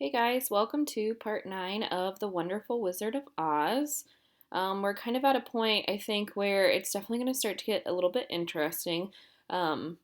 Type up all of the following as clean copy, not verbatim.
Hey guys, welcome to part 9 of The Wonderful Wizard of Oz. We're kind of at a point, I think, where it's definitely going to start to get a little bit interesting. Um,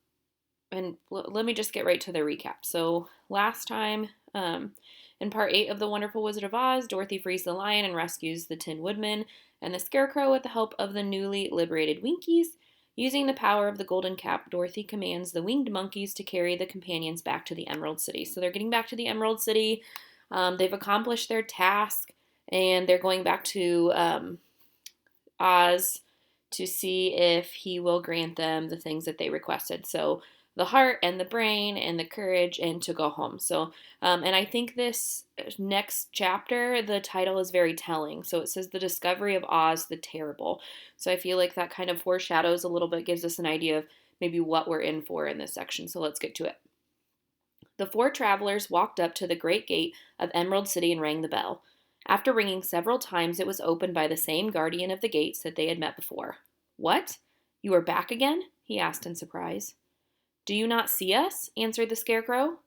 let me just get right to the recap. So, last time, in part 8 of The Wonderful Wizard of Oz, Dorothy frees the lion and rescues the Tin Woodman and the Scarecrow with the help of the newly liberated Winkies. Using the power of the Golden Cap, Dorothy commands the winged monkeys to carry the companions back to the Emerald City. So they're getting back to the Emerald City. They've accomplished their task, and they're going back to Oz to see if he will grant them the things that they requested. So the heart and the brain and the courage and to go home. So, and I think this next chapter, the title is very telling. So it says The Discovery of Oz the Terrible. So I feel like that kind of foreshadows a little bit, gives us an idea of maybe what we're in for in this section. So let's get to it. The four travelers walked up to the great gate of Emerald City and rang the bell. After ringing several times, it was opened by the same guardian of the gates that they had met before. What? You are back again? He asked in surprise. Do you not see us? Answered the Scarecrow.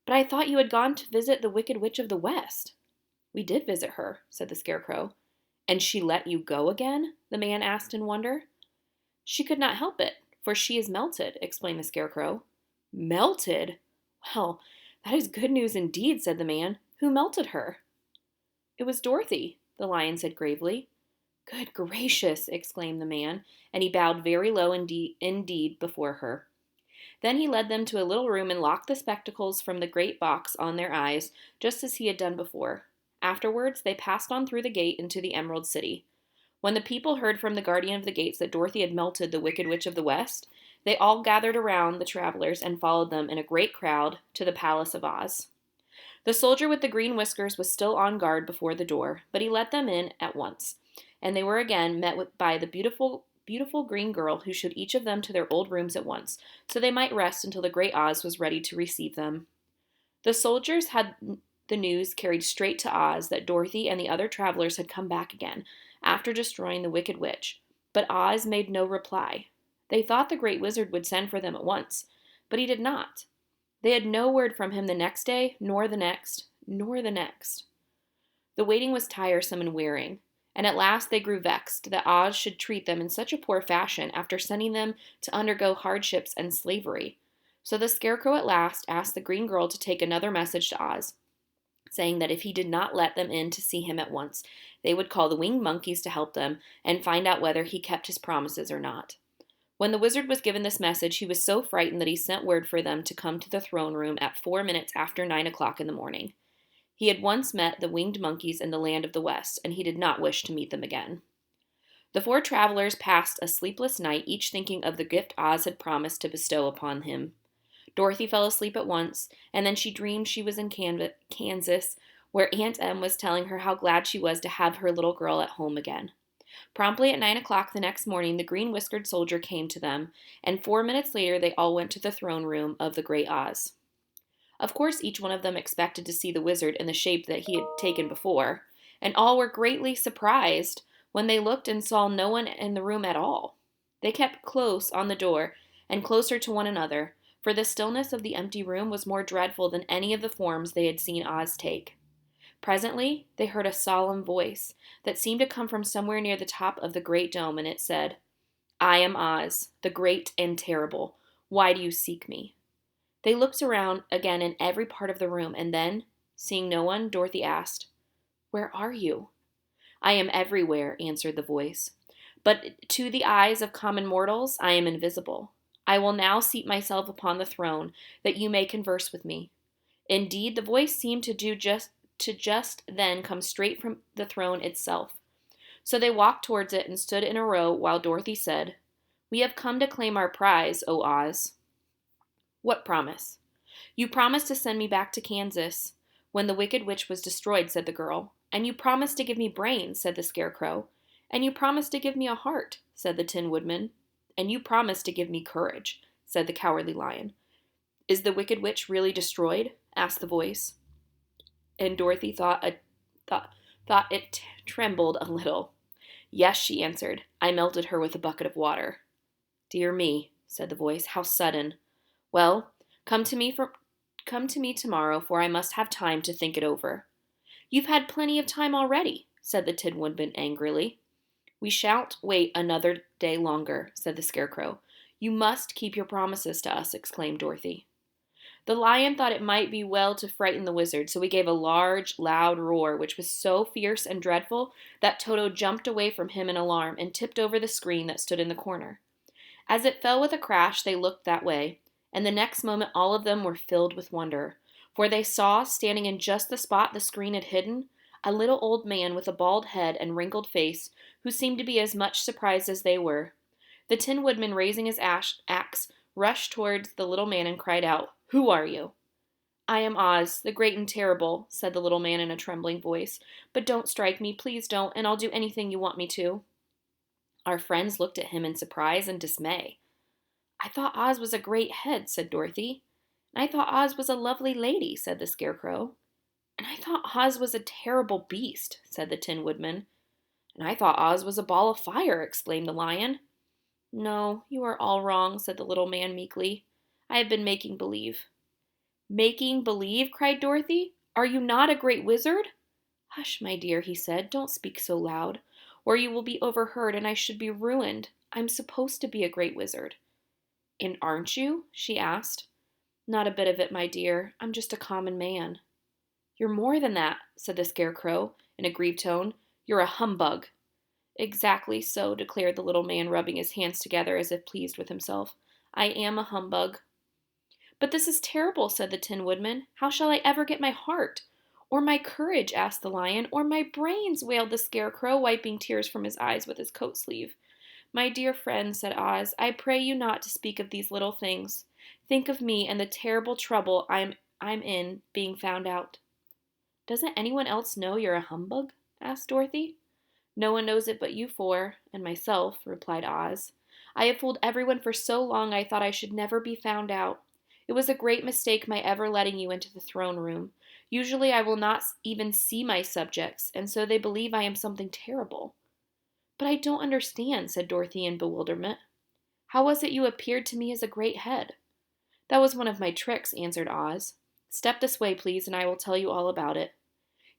But I thought you had gone to visit the Wicked Witch of the West. We did visit her, said the Scarecrow. And she let you go again? The man asked in wonder. She could not help it, for she is melted, explained the Scarecrow. Melted? Well, that is good news indeed, said the man. Who melted her? It was Dorothy, the lion said gravely. Good gracious, exclaimed the man, and he bowed very low indeed before her. Then he led them to a little room and locked the spectacles from the great box on their eyes, just as he had done before. Afterwards, they passed on through the gate into the Emerald City. When the people heard from the guardian of the gates that Dorothy had melted the Wicked Witch of the West, they all gathered around the travelers and followed them in a great crowd to the Palace of Oz. The soldier with the green whiskers was still on guard before the door, but he let them in at once, and they were again by the beautiful green girl who showed each of them to their old rooms at once, so they might rest until the great Oz was ready to receive them. The soldiers had the news carried straight to Oz that Dorothy and the other travelers had come back again, after destroying the Wicked Witch, but Oz made no reply. They thought the Great Wizard would send for them at once, but he did not. They had no word from him the next day, nor the next, nor the next. The waiting was tiresome and wearing, and at last they grew vexed that Oz should treat them in such a poor fashion after sending them to undergo hardships and slavery. So the Scarecrow at last asked the green girl to take another message to Oz, saying that if he did not let them in to see him at once, they would call the winged monkeys to help them and find out whether he kept his promises or not. When the wizard was given this message, he was so frightened that he sent word for them to come to the throne room at 4 minutes after 9 o'clock in the morning. He had once met the winged monkeys in the land of the West, and he did not wish to meet them again. The four travelers passed a sleepless night, each thinking of the gift Oz had promised to bestow upon him. Dorothy fell asleep at once, and then she dreamed she was in Kansas, where Aunt Em was telling her how glad she was to have her little girl at home again. Promptly at 9 o'clock the next morning, the green whiskered soldier came to them, and 4 minutes later they all went to the throne room of the great Oz. Of course, each one of them expected to see the wizard in the shape that he had taken before, and all were greatly surprised when they looked and saw no one in the room at all. They kept close on the door and closer to one another, for the stillness of the empty room was more dreadful than any of the forms they had seen Oz take. Presently, they heard a solemn voice that seemed to come from somewhere near the top of the great dome, and it said, I am Oz, the great and terrible. Why do you seek me? They looked around again in every part of the room, and then, seeing no one, Dorothy asked, Where are you? I am everywhere, answered the voice. But to the eyes of common mortals, I am invisible. I will now seat myself upon the throne, that you may converse with me. Indeed, the voice seemed to just then come straight from the throne itself. So they walked towards it and stood in a row while Dorothy said, We have come to claim our prize, O Oz. What promise? You promised to send me back to Kansas when the Wicked Witch was destroyed, said the girl. And you promised to give me brains, said the Scarecrow. And you promised to give me a heart, said the Tin Woodman. And you promised to give me courage, said the Cowardly Lion. Is the Wicked Witch really destroyed? Asked the voice. And Dorothy thought it trembled a little. Yes, she answered. I melted her with a bucket of water. Dear me, said the voice, how sudden. Well, come to me come to me tomorrow, for I must have time to think it over." "You've had plenty of time already," said the Tin Woodman angrily. "We shan't wait another day longer," said the Scarecrow. "You must keep your promises to us," exclaimed Dorothy. The lion thought it might be well to frighten the wizard, so he gave a large, loud roar, which was so fierce and dreadful that Toto jumped away from him in alarm and tipped over the screen that stood in the corner. As it fell with a crash, they looked that way, and the next moment all of them were filled with wonder, for they saw, standing in just the spot the screen had hidden, a little old man with a bald head and wrinkled face, who seemed to be as much surprised as they were. The Tin Woodman, raising his axe, rushed towards the little man and cried out, "Who are you?" "I am Oz, the Great and Terrible," said the little man in a trembling voice. "But don't strike me, please don't, and I'll do anything you want me to." Our friends looked at him in surprise and dismay. "I thought Oz was a great head," said Dorothy. "And I thought Oz was a lovely lady," said the Scarecrow. "And I thought Oz was a terrible beast," said the Tin Woodman. "And I thought Oz was a ball of fire," exclaimed the Lion. "No, you are all wrong," said the little man meekly. "I have been making believe." "Making believe?" cried Dorothy. "Are you not a great wizard?" "Hush, my dear," he said. "Don't speak so loud, or you will be overheard and I should be ruined. I'm supposed to be a great wizard." "And aren't you?" she asked. "Not a bit of it, my dear. I'm just a common man." "You're more than that," said the Scarecrow in a grieved tone. "You're a humbug." "Exactly so," declared the little man, rubbing his hands together as if pleased with himself. "I am a humbug." "But this is terrible," said the Tin Woodman. "How shall I ever get my heart?" "Or my courage?" asked the Lion. "Or my brains?" wailed the Scarecrow, wiping tears from his eyes with his coat sleeve. "My dear friend," said Oz, "I pray you not to speak of these little things. Think of me and the terrible trouble I'm in being found out." "Doesn't anyone else know you're a humbug?" asked Dorothy. "No one knows it but you four, and myself," replied Oz. "I have fooled everyone for so long I thought I should never be found out. It was a great mistake my ever letting you into the throne room. Usually I will not even see my subjects, and so they believe I am something terrible." "But I don't understand," said Dorothy in bewilderment. "How was it you appeared to me as a great head?" "That was one of my tricks," answered Oz. "Step this way, please, and I will tell you all about it."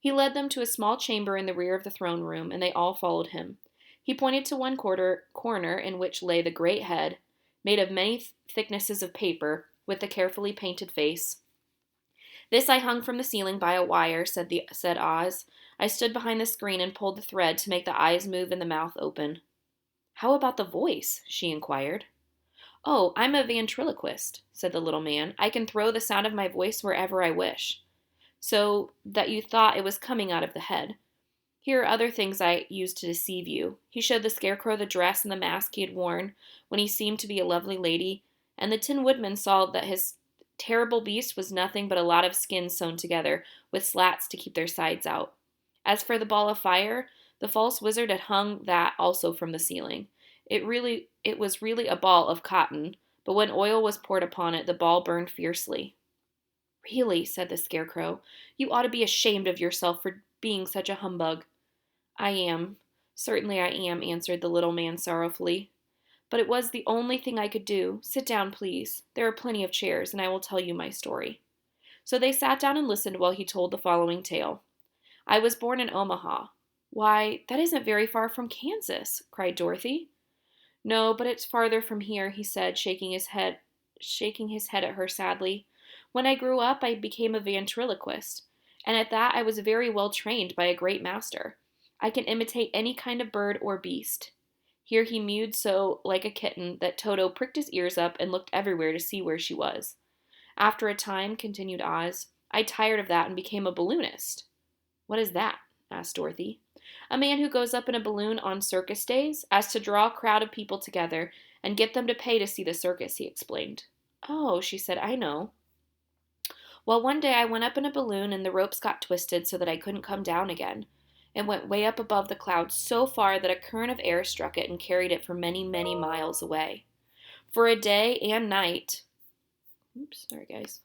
He led them to a small chamber in the rear of the throne room, and they all followed him. He pointed to one corner in which lay the great head, made of many thicknesses of paper, with the carefully painted face. "This I hung from the ceiling by a wire," said Oz. "I stood behind the screen and pulled the thread to make the eyes move and the mouth open." "How about the voice?" she inquired. "Oh, I'm a ventriloquist," said the little man. "I can throw the sound of my voice wherever I wish, so that you thought it was coming out of the head. Here are other things I used to deceive you." He showed the Scarecrow the dress and the mask he had worn when he seemed to be a lovely lady, and the Tin Woodman saw that his terrible beast was nothing but a lot of skins sewn together, with slats to keep their sides out. As for the ball of fire, the false wizard had hung that also from the ceiling. It was really a ball of cotton, but when oil was poured upon it, the ball burned fiercely. "Really," said the Scarecrow, "you ought to be ashamed of yourself for being such a humbug." "I am. Certainly I am," answered the little man sorrowfully. "But it was the only thing I could do. Sit down, please. There are plenty of chairs, and I will tell you my story." So they sat down and listened while he told the following tale. "I was born in Omaha." "Why, that isn't very far from Kansas," cried Dorothy. "No, but it's farther from here," he said, shaking his head at her sadly. "When I grew up, I became a ventriloquist, and at that I was very well trained by a great master. I can imitate any kind of bird or beast." Here he mewed so like a kitten that Toto pricked his ears up and looked everywhere to see where she was. "After a time," continued Oz, "I tired of that and became a balloonist." "What is that?" asked Dorothy. "A man who goes up in a balloon on circus days, as to draw a crowd of people together and get them to pay to see the circus," he explained. "Oh," she said, "I know." "Well, one day I went up in a balloon and the ropes got twisted so that I couldn't come down again. It went way up above the clouds so far that a current of air struck it and carried it for many, many miles away. For a day and night, oops, sorry guys.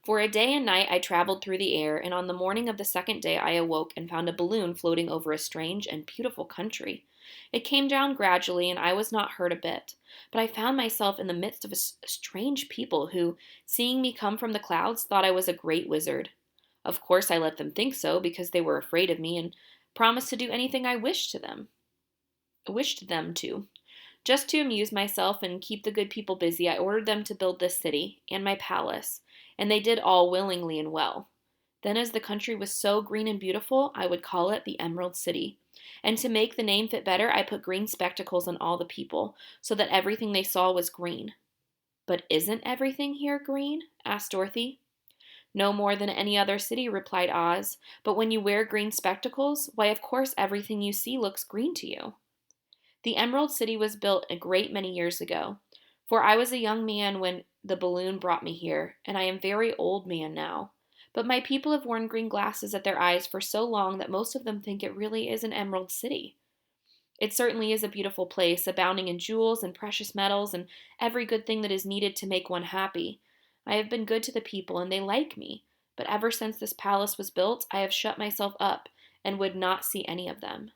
For a day and night I traveled through the air, and on the morning of the second day I awoke and found a balloon floating over a strange and beautiful country. It came down gradually, and I was not hurt a bit. But I found myself in the midst of a strange people who, seeing me come from the clouds, thought I was a great wizard. Of course, I let them think so because they were afraid of me and promised to do anything I wished them to. Just to amuse myself and keep the good people busy, I ordered them to build this city and my palace, and they did all willingly and well. Then, as the country was so green and beautiful, I would call it the Emerald City. And to make the name fit better, I put green spectacles on all the people, so that everything they saw was green. But isn't everything here green? Asked Dorothy. No more than any other city, replied Oz. But when you wear green spectacles, why, of course, everything you see looks green to you. The Emerald City was built a great many years ago, for I was a young man when the balloon brought me here, and I am a very old man now. But my people have worn green glasses at their eyes for so long that most of them think it really is an Emerald City. It certainly is a beautiful place, abounding in jewels and precious metals and every good thing that is needed to make one happy. I have been good to the people, and they like me, but ever since this palace was built, I have shut myself up and would not see any of them.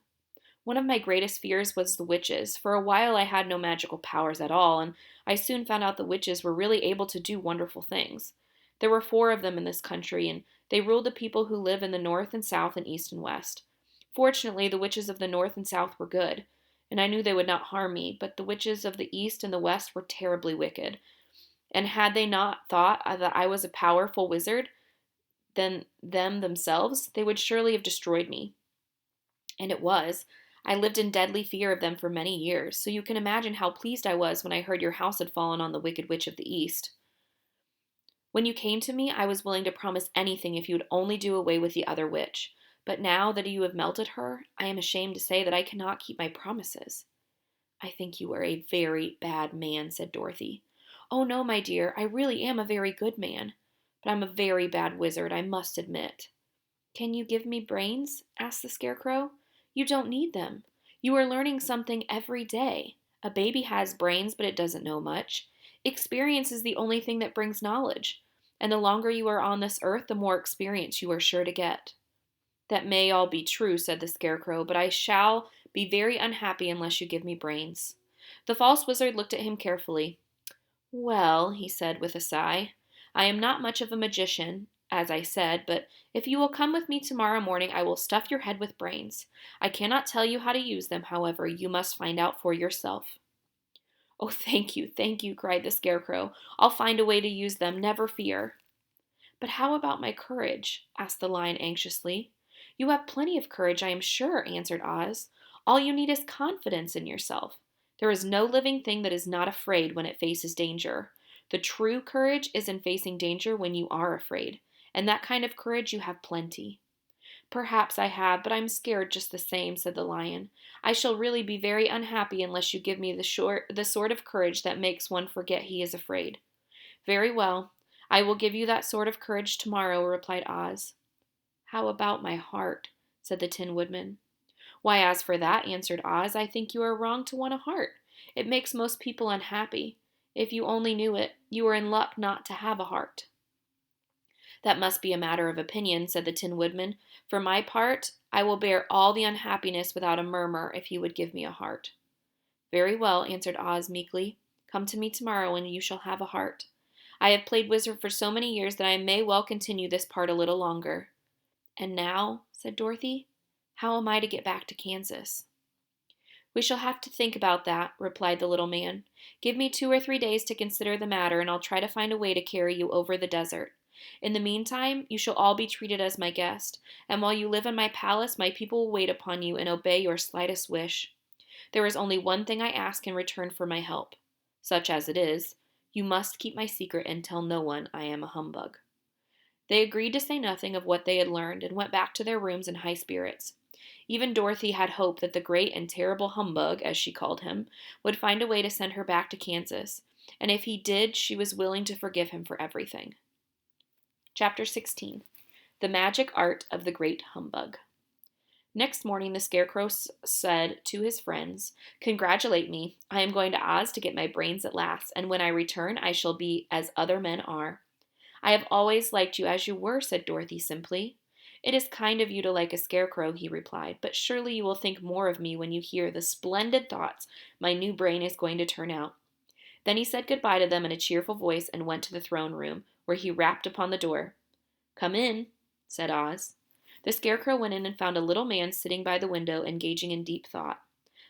One of my greatest fears was the witches. For a while I had no magical powers at all, and I soon found out the witches were really able to do wonderful things. There were 4 of them in this country, and they ruled the people who live in the north and south and east and west. Fortunately, the witches of the north and south were good, and I knew they would not harm me, but the witches of the east and the west were terribly wicked. And had they not thought that I was a powerful wizard than them themselves, they would surely have destroyed me. And it was. I lived in deadly fear of them for many years, so you can imagine how pleased I was when I heard your house had fallen on the Wicked Witch of the East. When you came to me, I was willing to promise anything if you would only do away with the other witch. But now that you have melted her, I am ashamed to say that I cannot keep my promises. I think you are a very bad man, said Dorothy. Oh, no, my dear, I really am a very good man. But I'm a very bad wizard, I must admit. Can you give me brains? Asked the Scarecrow. You don't need them. You are learning something every day. A baby has brains, but it doesn't know much. Experience is the only thing that brings knowledge, and the longer you are on this earth, the more experience you are sure to get. That may all be true, said the Scarecrow, but I shall be very unhappy unless you give me brains. The false wizard looked at him carefully. Well, he said with a sigh, I am not much of a magician, as I said, but if you will come with me tomorrow morning, I will stuff your head with brains. I cannot tell you how to use them, however, you must find out for yourself. Oh, thank you, cried the Scarecrow. I'll find a way to use them, never fear. But how about my courage? Asked the Lion anxiously. You have plenty of courage, I am sure, answered Oz. All you need is confidence in yourself. There is no living thing that is not afraid when it faces danger. The true courage is in facing danger when you are afraid, and that kind of courage you have plenty. Perhaps I have, but I'm scared just the same, said the Lion. I shall really be very unhappy unless you give me the sort of courage that makes one forget he is afraid. Very well. I will give you that sort of courage tomorrow, replied Oz. How about my heart? Said the Tin Woodman. Why, as for that, answered Oz, I think you are wrong to want a heart. It makes most people unhappy. If you only knew it, you are in luck not to have a heart. That must be a matter of opinion, said the Tin Woodman. For my part, I will bear all the unhappiness without a murmur if you would give me a heart. Very well, answered Oz meekly. Come to me tomorrow and you shall have a heart. I have played wizard for so many years that I may well continue this part a little longer. And now, said Dorothy, how am I to get back to Kansas? We shall have to think about that, replied the little man. Give me 2 or 3 days to consider the matter, and I'll try to find a way to carry you over the desert. In the meantime, you shall all be treated as my guest, and while you live in my palace, my people will wait upon you and obey your slightest wish. There is only one thing I ask in return for my help. Such as it is, you must keep my secret and tell no one I am a humbug. They agreed to say nothing of what they had learned and went back to their rooms in high spirits. Even Dorothy had hope that the great and terrible humbug, as she called him, would find a way to send her back to Kansas, and if he did, she was willing to forgive him for everything. Chapter 16. The Magic Art of the Great Humbug. Next morning the Scarecrow said to his friends, Congratulate me. I am going to Oz to get my brains at last, and when I return I shall be as other men are. I have always liked you as you were, said Dorothy simply. It is kind of you to like a scarecrow, he replied, but surely you will think more of me when you hear the splendid thoughts my new brain is going to turn out. Then he said goodbye to them in a cheerful voice and went to the throne room, where he rapped upon the door. Come in, said Oz. The Scarecrow went in and found a little man sitting by the window, engaging in deep thought.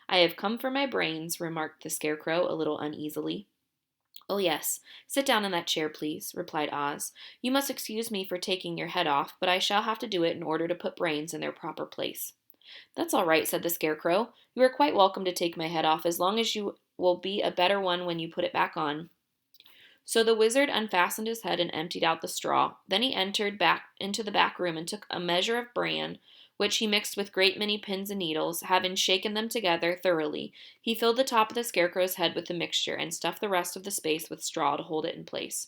I have come for my brains, remarked the Scarecrow a little uneasily. Oh, yes. Sit down in that chair, please, replied Oz. You must excuse me for taking your head off, but I shall have to do it in order to put brains in their proper place. That's all right, said the Scarecrow. You are quite welcome to take my head off as long as you will be a better one when you put it back on. So the wizard unfastened his head and emptied out the straw. Then he entered back into the back room and took a measure of bran, which he mixed with great many pins and needles. Having shaken them together thoroughly, he filled the top of the Scarecrow's head with the mixture and stuffed the rest of the space with straw to hold it in place.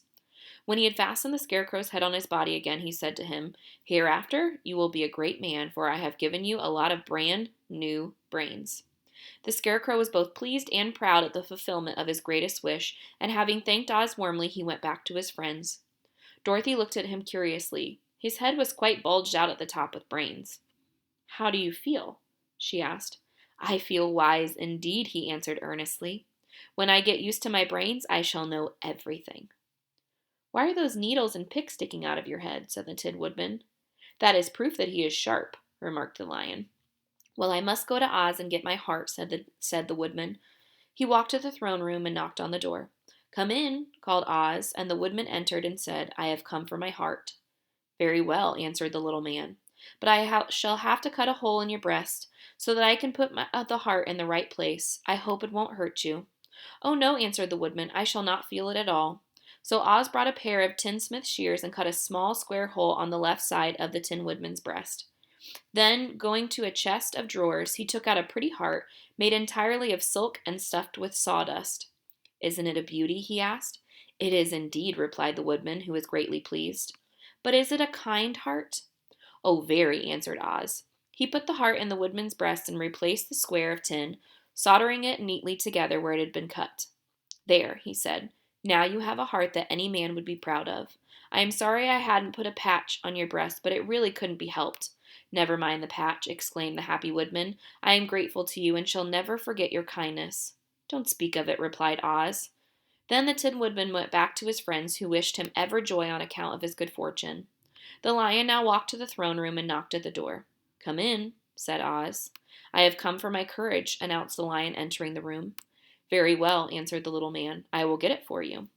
When he had fastened the Scarecrow's head on his body again, he said to him, Hereafter you will be a great man, for I have given you a lot of brand new brains. The Scarecrow was both pleased and proud at the fulfillment of his greatest wish, and having thanked Oz warmly, he went back to his friends. Dorothy looked at him curiously. His head was quite bulged out at the top with brains. How do you feel? She asked. I feel wise indeed, he answered earnestly. When I get used to my brains, I shall know everything. Why are those needles and picks sticking out of your head? Said the Tin Woodman. That is proof that he is sharp, remarked the Lion. Well, I must go to Oz and get my heart, said the Woodman. He walked to the throne room and knocked on the door. Come in, called Oz, and the Woodman entered and said, I have come for my heart. Very well, answered the little man. But I shall have to cut a hole in your breast so that I can put the heart in the right place. I hope it won't hurt you. Oh, no, answered the Woodman. I shall not feel it at all. So Oz brought a pair of tinsmith shears and cut a small square hole on the left side of the Tin Woodman's breast. Then, going to a chest of drawers, he took out a pretty heart made entirely of silk and stuffed with sawdust. Isn't it a beauty? He asked. It is indeed, replied the Woodman, who was greatly pleased. But is it a kind heart? Oh, very, answered Oz. He put the heart in the Woodman's breast and replaced the square of tin, soldering it neatly together where it had been cut. There, he said. Now you have a heart that any man would be proud of. I am sorry I hadn't put a patch on your breast, but it really couldn't be helped. Never mind the patch, exclaimed the happy Woodman. I am grateful to you and shall never forget your kindness. Don't speak of it, replied Oz. Then the Tin Woodman went back to his friends, who wished him ever joy on account of his good fortune. The Lion now walked to the throne room and knocked at the door. Come in, said Oz. I have come for my courage, announced the Lion, entering the room. Very well, answered the little man. I will get it for you.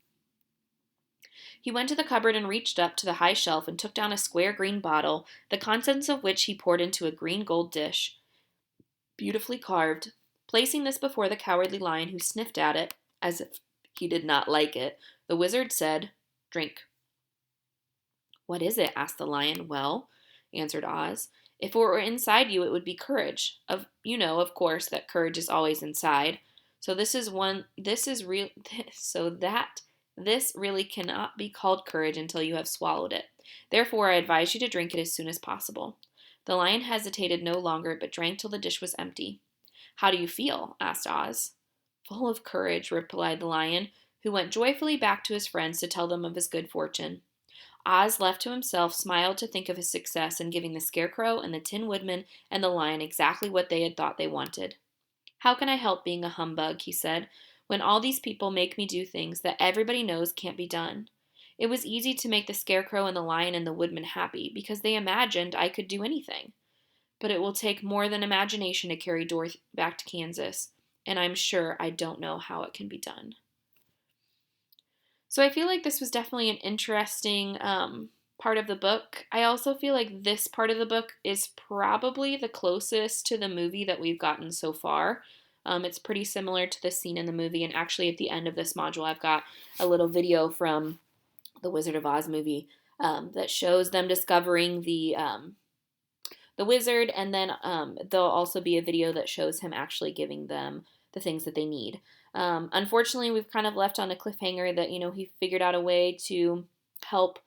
He went to the cupboard and reached up to the high shelf and took down a square green bottle, the contents of which he poured into a green gold dish, beautifully carved. Placing this before the Cowardly Lion, who sniffed at it, as if he did not like it, the wizard said, Drink. What is it? Asked the Lion. Well, answered Oz, if it were inside you, it would be courage. You know, of course, that courage is always inside. So this really cannot be called courage until you have swallowed it. Therefore, I advise you to drink it as soon as possible. The Lion hesitated no longer, but drank till the dish was empty. How do you feel? Asked Oz. Full of courage, replied the Lion, who went joyfully back to his friends to tell them of his good fortune. Oz, left to himself, smiled to think of his success in giving the Scarecrow and the Tin Woodman and the Lion exactly what they had thought they wanted. How can I help being a humbug, he said, when all these people make me do things that everybody knows can't be done? It was easy to make the Scarecrow and the Lion and the Woodman happy, because they imagined I could do anything. But it will take more than imagination to carry Dorothy back to Kansas, and I'm sure I don't know how it can be done. So I feel like this was definitely an interesting part of the book. I also feel like this part of the book is probably the closest to the movie that we've gotten so far. It's pretty similar to the scene in the movie, and actually at the end of this module I've got a little video from the Wizard of Oz movie that shows them discovering the wizard, and then there'll also be a video that shows him actually giving them the things that they need. Unfortunately, we've kind of left on a cliffhanger that, he figured out a way to help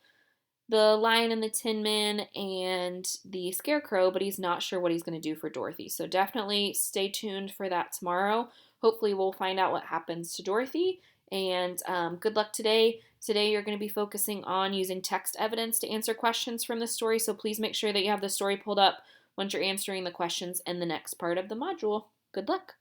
the Lion and the Tin Man and the Scarecrow, but he's not sure what he's going to do for Dorothy. So definitely stay tuned for that tomorrow. Hopefully we'll find out what happens to Dorothy, And good luck today. Today, you're going to be focusing on using text evidence to answer questions from the story. So please make sure that you have the story pulled up once you're answering the questions in the next part of the module. Good luck.